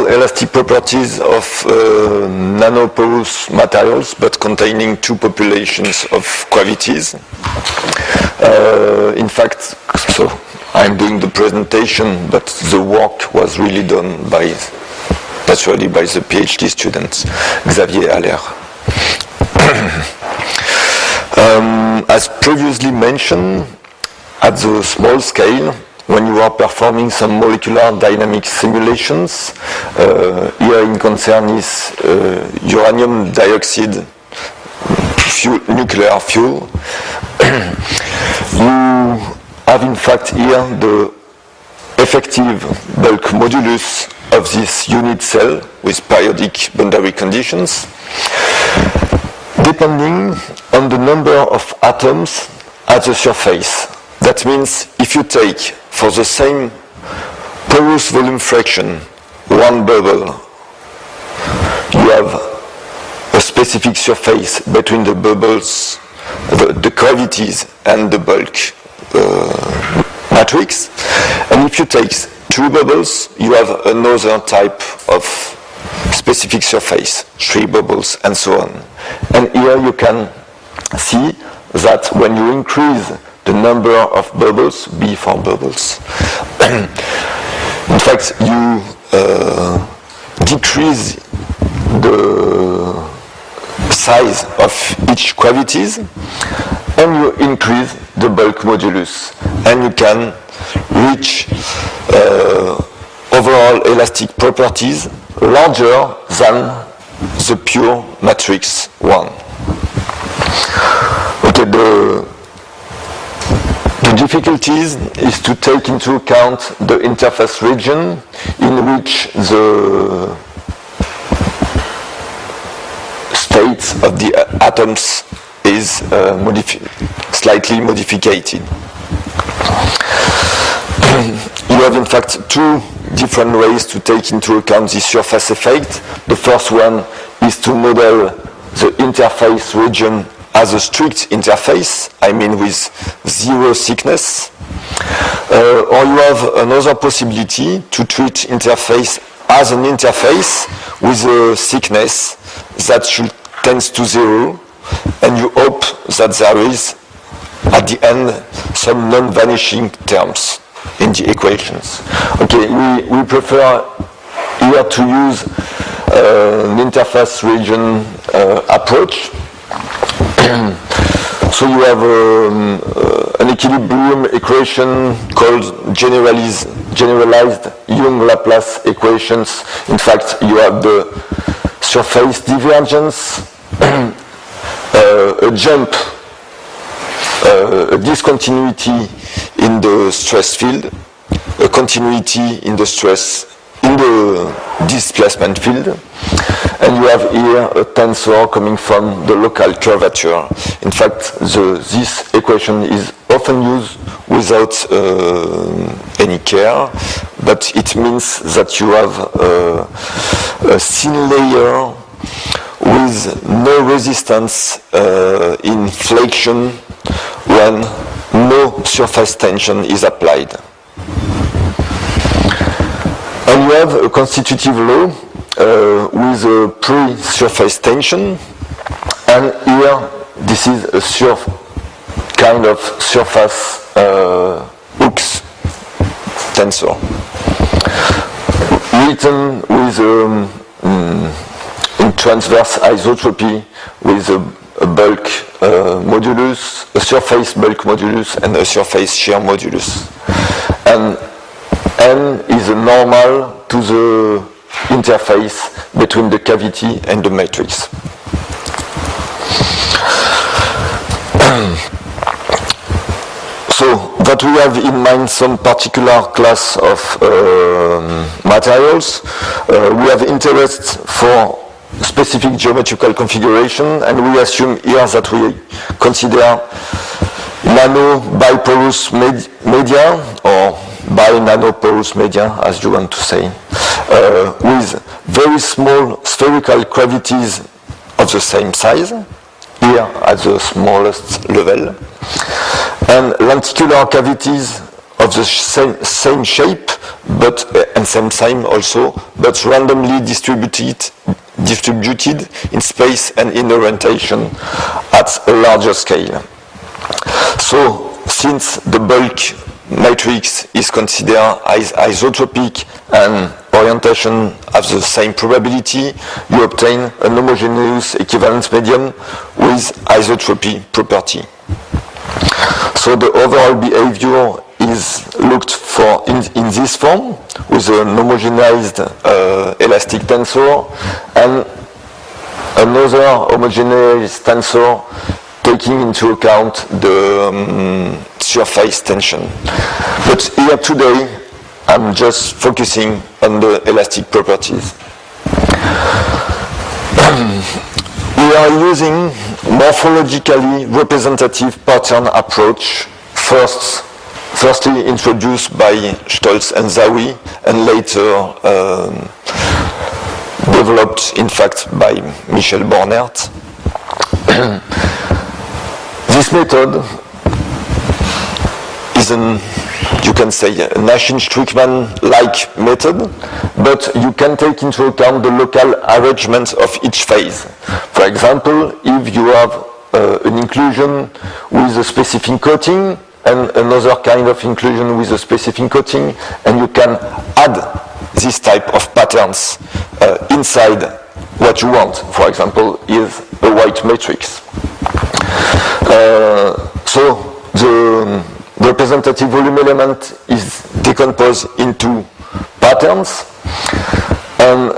overall elastic properties of nanoporous materials, but containing two populations of cavities. In fact, so I'm doing the presentation, but the work was really done naturally by the PhD student, Xavier Haller. As previously mentioned, at the small scale, when you are performing some molecular dynamic simulations, here in concern is uranium dioxide nuclear fuel, you have in fact here the effective bulk modulus of this unit cell with periodic boundary conditions, depending on the number of atoms at the surface. That means if you take, for the same porous volume fraction, one bubble, you have a specific surface between the bubbles, the cavities and the bulk matrix. And if you take two bubbles, you have another type of specific surface, three bubbles and so on. And here you can see that when you increase the number of bubbles, B for bubbles, in fact you decrease the size of each cavities and you increase the bulk modulus, and you can reach overall elastic properties larger than the pure matrix 1. Okay, the difficulties is to take into account the interface region in which the states of the atoms is slightly modified. You have in fact two different ways to take into account this surface effect. The first one is to model the interface region as a strict interface, I mean with zero thickness. Or you have another possibility to treat interface as an interface with a thickness that tends to zero, and you hope that there is at the end some non-vanishing terms in the equations. Okay, we prefer here to use an interface region approach. So you have an equilibrium equation called generalized Young-Laplace equations. In fact, you have the surface divergence, a jump, a discontinuity in the stress field, a continuity in the displacement field, and you have here a tensor coming from the local curvature. In fact, this equation is often used without any care, but it means that you have a thin layer with no resistance in flexion when no surface tension is applied. And you have a constitutive law with a pre-surface tension, and here this is a kind of surface Hooke's tensor, written with in transverse isotropy with a bulk modulus, a surface bulk modulus, and a surface shear modulus. And N is a normal to the interface between the cavity and the matrix. So that we have in mind some particular class of materials. We have interest for specific geometrical configuration, and we assume here that we consider nano biporous media, or bi-nanoporous media, as you want to say, with very small spherical cavities of the same size, here at the smallest level, and lenticular cavities of of the same shape, but and same also, but randomly distributed in space and in orientation at a larger scale. So, since the bulk matrix is considered as isotropic and orientation have the same probability, you obtain an homogeneous equivalence medium with isotropy property. So the overall behavior is looked for in this form with an homogenized elastic tensor and another homogeneous tensor taking into account the surface tension. But here today I'm just focusing on the elastic properties. We are using morphologically representative pattern approach, firstly introduced by Stolz and Zawi, and later developed, in fact, by Michel Bornert. This method is you can say, a Nash-Strickman-like method, but you can take into account the local arrangements of each phase. For example, if you have an inclusion with a specific coating and another kind of inclusion with a specific coating, and you can add this type of patterns inside what you want. For example, is a white matrix. So the representative volume element is decomposed into patterns, and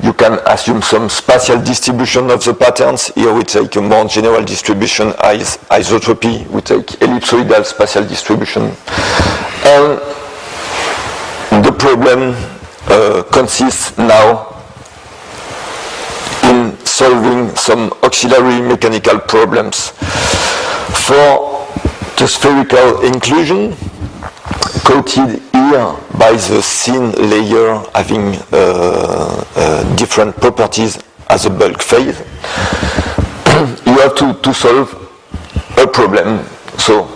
you can assume some spatial distribution of the patterns. Here we take a more general distribution as isotropy, we take ellipsoidal spatial distribution. And the problem consists now in solving some auxiliary mechanical problems. For the spherical inclusion, coated here by the thin layer having different properties as a bulk phase, you have to solve a problem. So,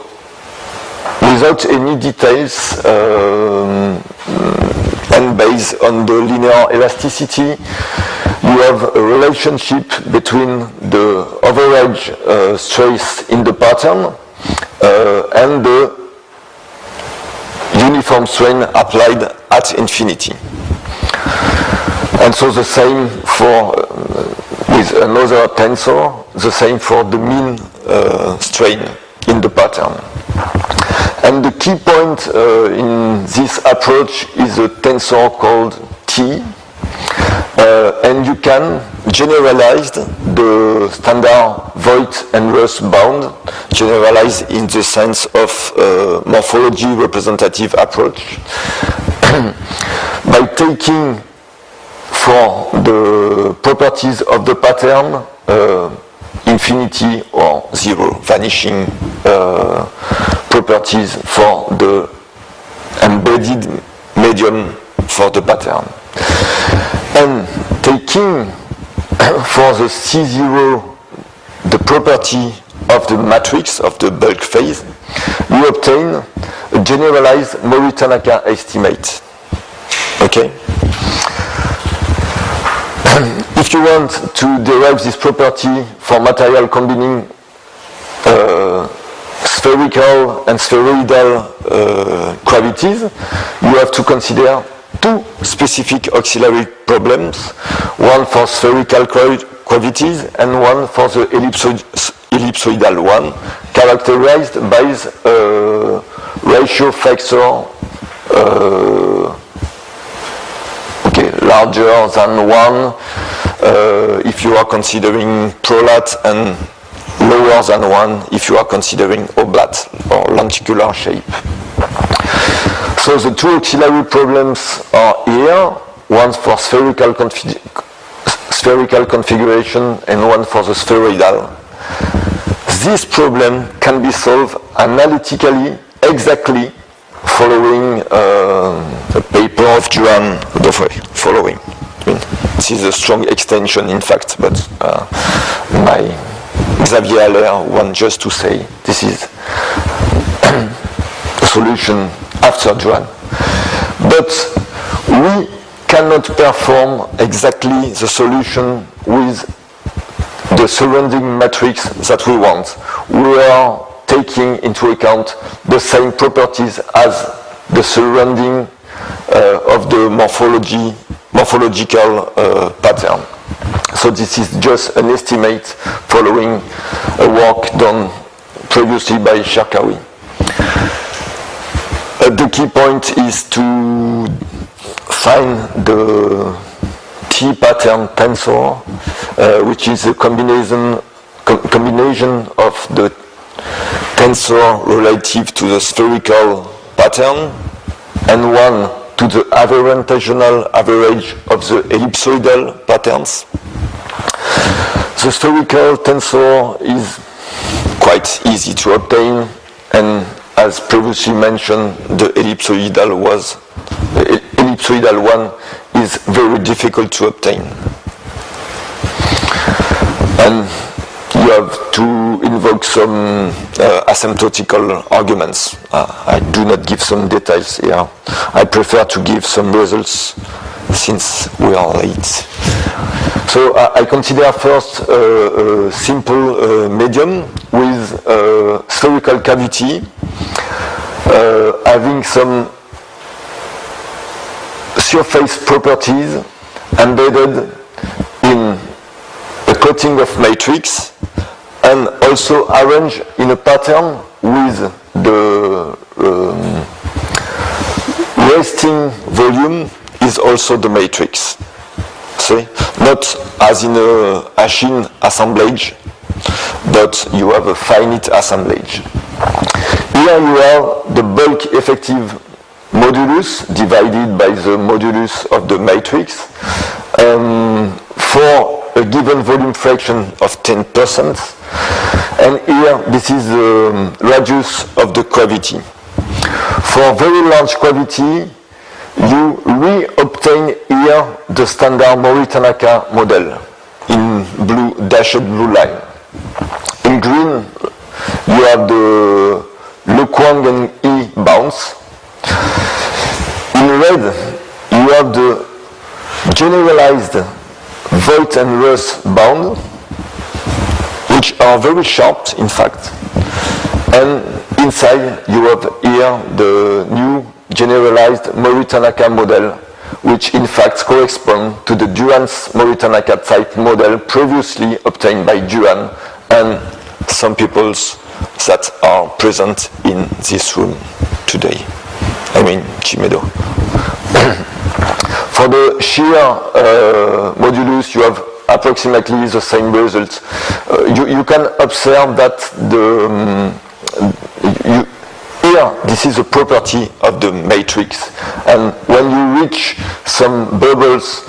without any details and based on the linear elasticity, you have a relationship between the average stress in the pattern and the uniform strain applied at infinity. And so the same for, with another tensor, the same for the mean strain in the pattern. And the key point in this approach is a tensor called T, and you can generalize the standard Voigt and Ross bound, generalized in the sense of morphology representative approach, by taking for the properties of the pattern infinity or zero, vanishing properties for the embedded medium for the pattern. And taking for the C0 the property of the matrix of the bulk phase, you obtain a generalized Mori-Tanaka estimate. Okay? If you want to derive this property for material combining spherical and spheroidal gravities, you have to consider two specific auxiliary problems, one for spherical gravities and one for the ellipsoidal one, characterized by a ratio factor larger than 1 if you are considering prolat, and lower than 1 if you are considering oblat or lenticular shape. So the two auxiliary problems are here, one for spherical configuration and one for the spheroidal. This problem can be solved analytically exactly following a paper of Johan Dauphey. Following. This is a strong extension, in fact, but my Xavier Haller wants just to say this is a solution after Duran. But we cannot perform exactly the solution with the surrounding matrix that we want. We are taking into account the same properties as the surrounding of the morphological pattern. So this is just an estimate following a work done previously by Cherkaoui. The key point is to find the T-pattern tensor, which is a combination of the tensor relative to the spherical pattern and one to the averentational average of the ellipsoidal patterns. The spherical tensor is quite easy to obtain, and as previously mentioned, the ellipsoidal one is very difficult to obtain. And you have to invoke some asymptotical arguments. I do not give some details here. I prefer to give some results since we are late. So I consider first a simple medium with a spherical cavity having some surface properties embedded in a coating of matrix and also arranged in a pattern with the resting volume is also the matrix. See? Not as in a Achine assemblage, but you have a finite assemblage. Here you have the bulk effective modulus divided by the modulus of the matrix for a given volume fraction of 10%. And here this is the radius of the cavity. For very large cavity, you re-obtain here the standard Mori-Tanaka model in blue, dashed blue line. In green, you have the Lequang and E bounds. In red, you have the generalized Voigt and Ross bound, which are very sharp, in fact. And inside, you have here the new generalized Mori-Tanaka model, which in fact corresponds to the Duran's Mori-Tanaka type model previously obtained by Duran and some peoples that are present in this room today. I mean, Chimedo. For the shear modulus, you have approximately the same result. You can observe that here, this is a property of the matrix, and when you reach some bubbles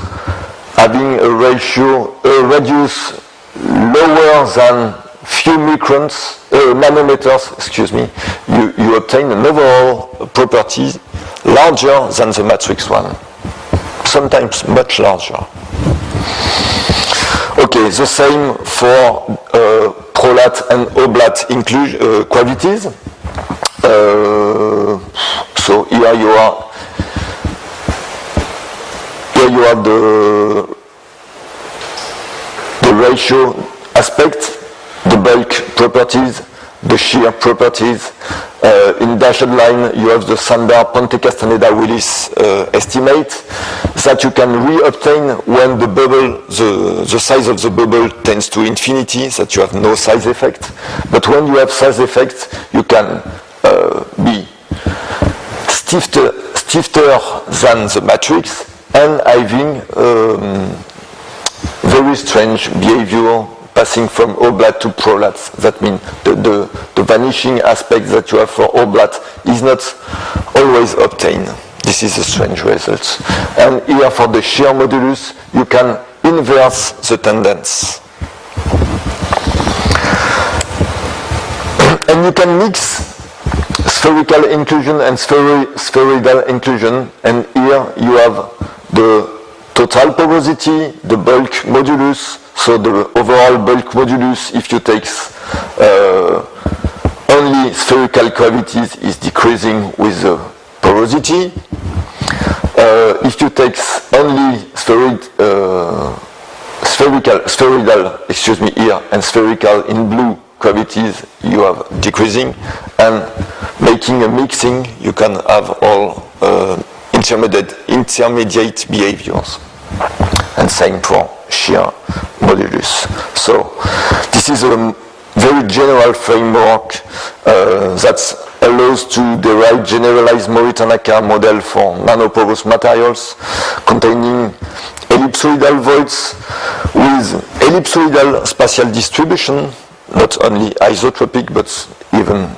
having a radius lower than few microns, nanometers, excuse me, you obtain an overall property larger than the matrix one, sometimes much larger. Okay, the same for prolat and oblat cavities. So here you have the ratio aspect, the bulk properties, the shear properties. In dashed line, you have the standard Ponte Castaneda-Willis estimate that you can re-obtain when the bubble, the size of the bubble tends to infinity, that you have no size effect. But when you have size effect, you can be stiffer than the matrix and having very strange behavior passing from oblat to prolat. That means the vanishing aspect that you have for oblat is not always obtained. This is a strange result. And here for the shear modulus, you can inverse the tendence. And you can mix spherical inclusion and spheroidal inclusion, and here you have the total porosity, the bulk modulus, so the overall bulk modulus, if you take only only spherical cavities is decreasing with the porosity. If you take only spheroidal, here, and spherical in blue cavities, you have decreasing, and making a mixing, you can have all intermediate behaviors. And same for shear modulus. So this is a very general framework that allows to derive generalized Mori-Tanaka model for nanoporous materials containing ellipsoidal voids with ellipsoidal spatial distribution, not only isotropic but even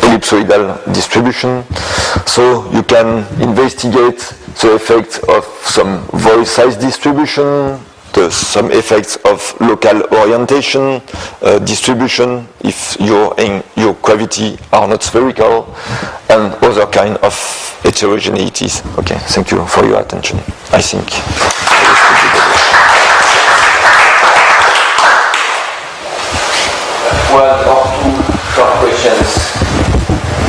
ellipsoidal distribution. So you can investigate the effect of some void size distribution, some effects of local orientation, distribution if your cavity are not spherical, and other kind of heterogeneities. Okay, thank you for your attention. I think. One or two short questions.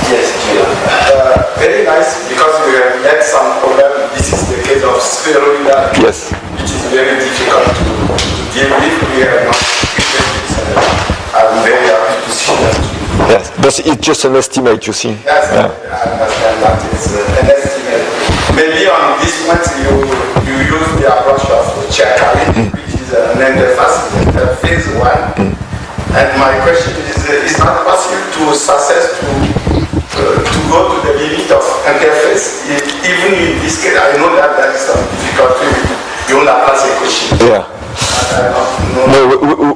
Yes, Gilles. Very nice, because we had some problem. This is the case of spheroidal. Yes. Which is very difficult to deal with. We are not specialists, and I'm very happy to see that. Yes, but it's just an estimate, you see. Yes, yeah. I understand that it's an estimate. Maybe on this point you use the approach of Chiakari, which is an interface one. And my question is not possible to success to go to the limit of interface? Even in this case, I know that there is some difficulty with your Laplace equation. Yeah. No,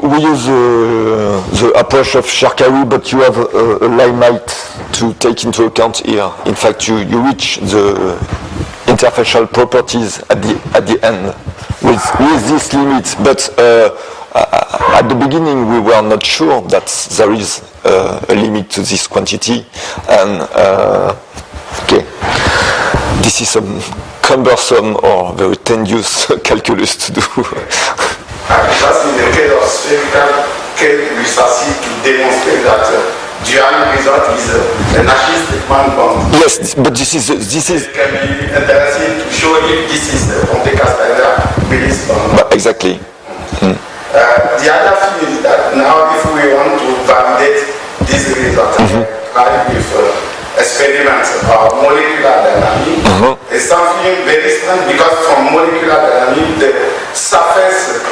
we use the approach of Chiakari, but you have a limit to take into account here. In fact, you reach the interfacial properties at the end with this limit. But at the beginning, we were not sure that there is a limit to this quantity, and okay, this is a cumbersome or very tedious calculus to do. Just in the case of spherical case, we succeed to demonstrate that dual result is an artistic one bound. Yes, but this is. It can be interesting to show if this is the Ponte-Castaner release or not. Exactly. The other thing is that now if we want to validate this result, try with experiments about molecular dynamics, it's something very strange because from molecular dynamics, the surface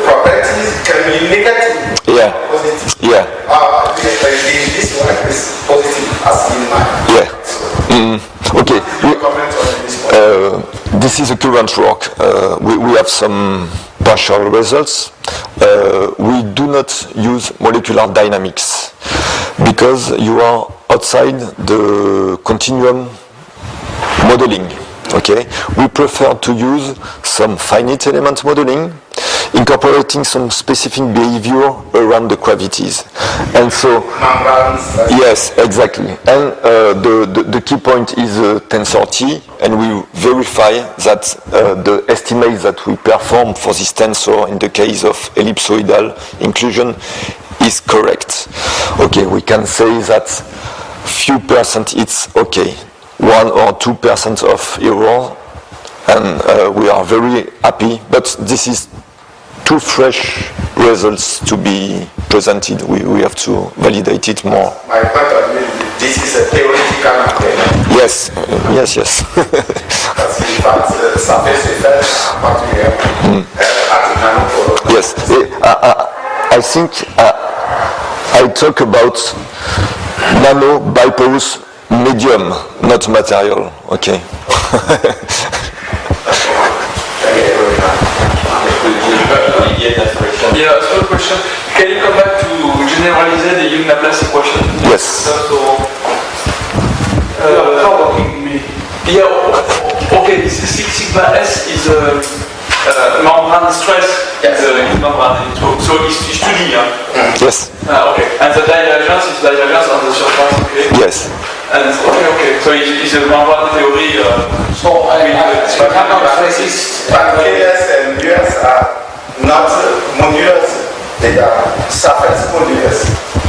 properties can be negative. Yeah. Positive. Yeah. This one is positive as in mine. Yeah. Okay. Comment on this point? This is a current work. We have some partial results. We do not use molecular dynamics because you are outside the continuum modeling. Okay, we prefer to use some finite element modeling, incorporating some specific behavior around the cavities. And so, yes, exactly. And the key point is tensor T, and we verify that the estimate that we perform for this tensor in the case of ellipsoidal inclusion is correct. Okay, we can say that few percent it's okay. 1 or 2% of error, and we are very happy, but this is too fresh results to be presented. We have to validate it more. My point of view, this is a theoretical matter. Yes, yes. That's in fact surface effect material at nanoporous. Yes, I think I talk about nano biporous medium, not material. Okay. Yeah, so question. Can you come back to generalize the Young-Laplace equation? Yes. So, okay, this is sigma S is membrane stress. Yes. Membrane. So it's 2D. Yes. Okay. And the divergence is divergence on the surface. Okay. Yes. And okay. So it's a membrane theory. So KS and US are not modulus they are surface modulus.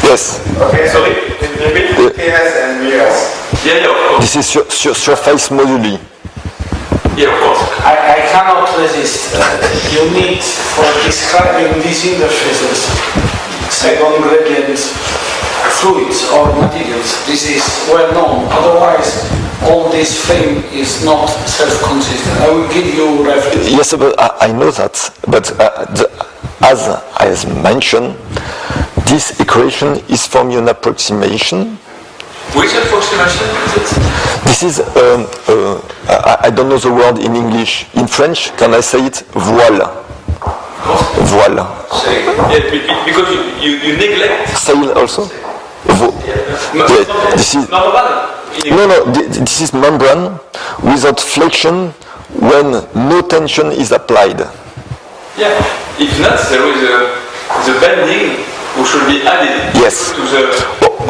Yes, Okay? Sorry, can you repeat? KS and VS. Yeah, of course. this is surface moduli. Yeah, of course. I cannot resist. You need, for describing these interfaces, second gradient fluids or materials. This is well known. Otherwise, all this frame is not self-consistent. I will give you reference. Yes, but I know that. But as I mentioned, this equation is from an approximation. Which approximation is it? This is, I don't know the word in English. In French, can I say it? Voile. Voile. Say, yeah, because you neglect. Sail also? Yeah, this is, this is membrane without flexion when no tension is applied. Yeah. If not, there is the bending which should be added Yes. to the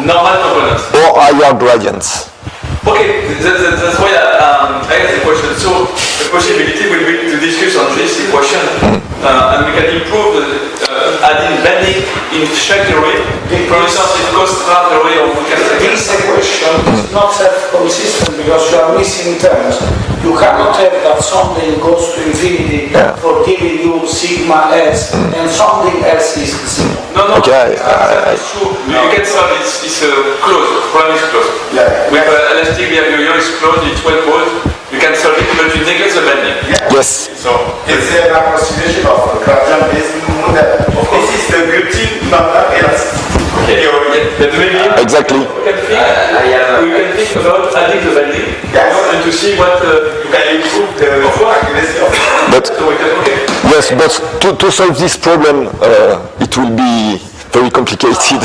normal components. Or higher gradients. Okay, that's why I asked the question. So the possibility will be to discuss on this equation, and we can improve adding bending in shape theory. For instance, it goes strand theory, or we can say This equation is not self-consistent because you are missing terms. You cannot have that something goes to infinity for giving you sigma s and something else is zero. no. Okay, That's true. You can solve it. It's closed. Problem is closed. Yeah. With elastic behavior is closed. It's well closed. You can solve it, but you neglect the bending. Yes. So it's an approximation of a gradient-based model. This is the built-in non-elastic theory. But maybe Exactly. we can think about adding the bending and to see what You can improve the accuracy of But so we can, okay. yes, but to solve this problem, it will be very complicated.